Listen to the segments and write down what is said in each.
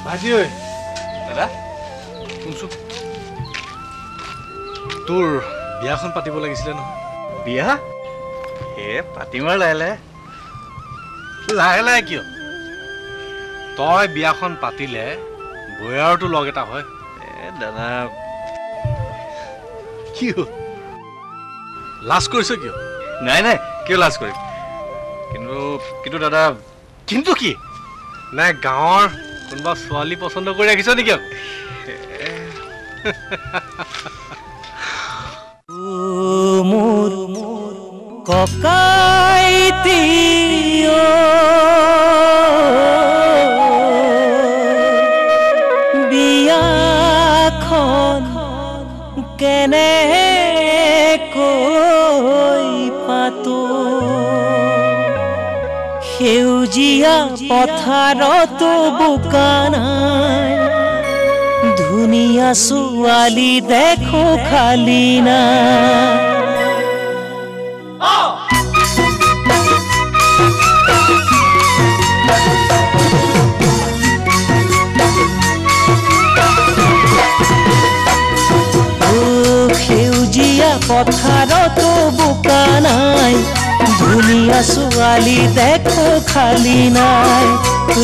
ভাইটি ঐ দাদা শুনচোন তোৰ বিয়াখন পাতিব লাগিছিলে নহয় বিয়া পাতিম আৰু লাহে লাহে লাহে লাহে কিয় তই বিয়াখন পাতিলে বয়াৰতো লগ এটা হয় দাদা কি হ'ল লাজ কৰিছ কিয় নাই নাই কিয় লাজ কৰিম কিন্তু দাদা কিন্তু কি নাই গাঁৱৰ কোনোবা ছোৱালী পচন্দ কৰি ৰাখিছ নেকি মোৰ ককাইতি বিয়াখন কেনেকৈ পাতো সেউজীয়া পথাৰতো বোকা নাই ধুনীয়া ছোৱালী দেখো খালি না সেউজীয়া পথাৰতো বোকা নাই ধুনীয়া ছোৱালী দেখো খালি নাই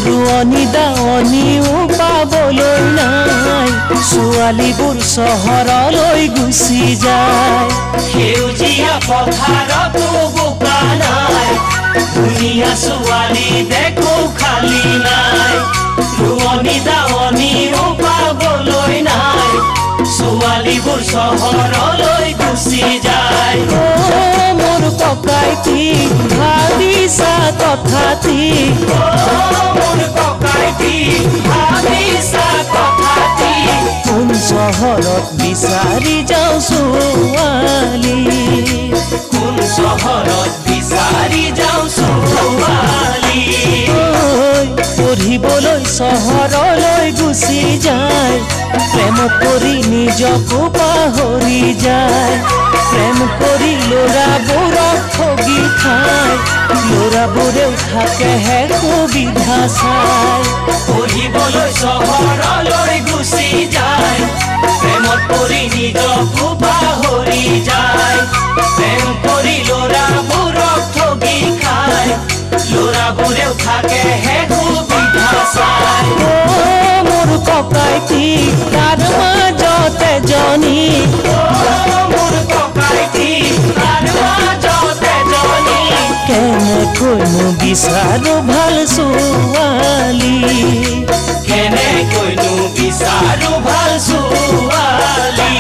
ৰোৱনী দাৱনীও পাবলৈ নাই ছোৱালীবোৰ চহৰলৈ গুচি যায় সেউজীয়া পথাৰতো বোকা নাই ধুনীয়া ছোৱালী দেখো খালি নাই ৰোৱনী দাৱনীও পাবলৈ নাই ছোৱালীবোৰ চহৰলৈ গুচি যায় মোৰ ককাইটি ভাবিছা কথাটি মোৰ ককাইটি ভাবিছা কথাটি কোন চহৰত বিচাৰি যাওঁ ছোৱালী কোন চহৰত বিচাৰি যাওঁ ছোৱালী পঢ়িবলৈ চহৰলৈ গুচি যায় প্ৰেমত পৰি নিজকো পাহৰি যায় প্ৰেম কৰি ল'ৰাবোৰক ঠগি খায় ল'ৰাবোৰেও থাকেহে সুবিধা চাই পঢ়িবলৈ চহৰলৈ গুচি যায় প্ৰেমত পৰি নিজকো পাহৰি যায় প্ৰেম কৰি ল'ৰাবোৰক ঠগি খায় ল'ৰাবোৰেও থাকেহে সুবিধা চাই মোৰ ককাইটি তাৰ মাজতে জনী মোৰ ককাইটি তাৰ মাজতে জনী কেনেকৈনো বিচাৰো ভাল ছোৱালী কেনেকৈনো বিচাৰো ভাল ছোৱালী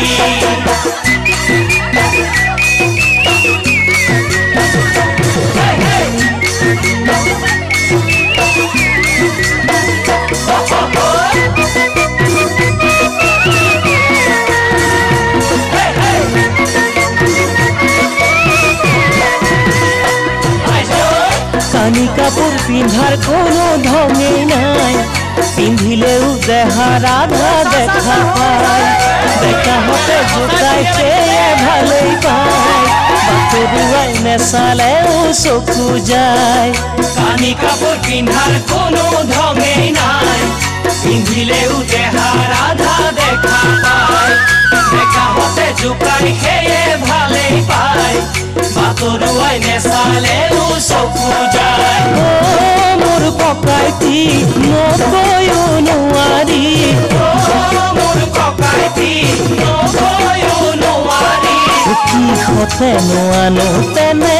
কানি কাপোৰ পিন্ধাৰ কোনো ঢঙেই নাই পিন্ধিলেও দেহা ৰাধা দেখা পায় ডেকাহঁতে জোকাই সেয়ে ভালেই পায় বাতৰুৱাই নেচালেও চকু যায় কানি কাপোৰ পিন্ধাৰ কোনো ঢঙেই নাই পিন্ধিলেও দেহা ৰাধা দেখা পায় ডেকাহঁতে জোকাই সেয়ে ভালেই পায় বাতৰুৱাই নেচালেও চকু যায় মোৰ ককাইটি নকৈও নোৱাৰি মোৰ ককাইটি নকৈও নোৱাৰি কিহতে নোৱানো তেনে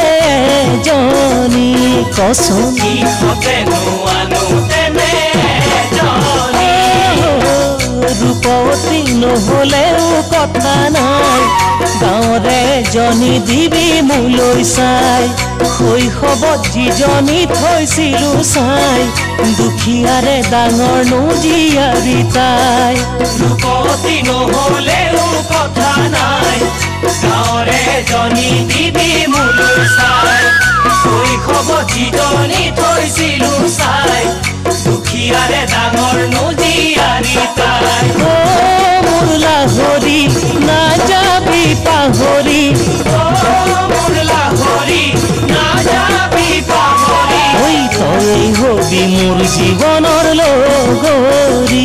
জনী কচোন কিহতে নোৱানো তেনে জনী ৰূপৱতী নহ'লেও কথা নাই গাঁৱৰে জনী দিবি মোলৈ চাই শৈশৱত যিজনী থৈছিলো চাই দুখীয়াৰে ডাঙৰ জীয়াৰী তাই ৰূপৱতী নহ'লেও কথা নাই গাঁৱৰে জনী দিবি মোলৈ চাই শৈশৱত যিজনী থৈছিলো চাই দুখীয়াৰে ডাঙৰ জীয়াৰী তাই মোৰ লাহৰি নাযাবি পাহৰি মোৰ লাহৰি নাযাবি পাহৰি তই হবি মোৰ জীৱনৰ লগৰী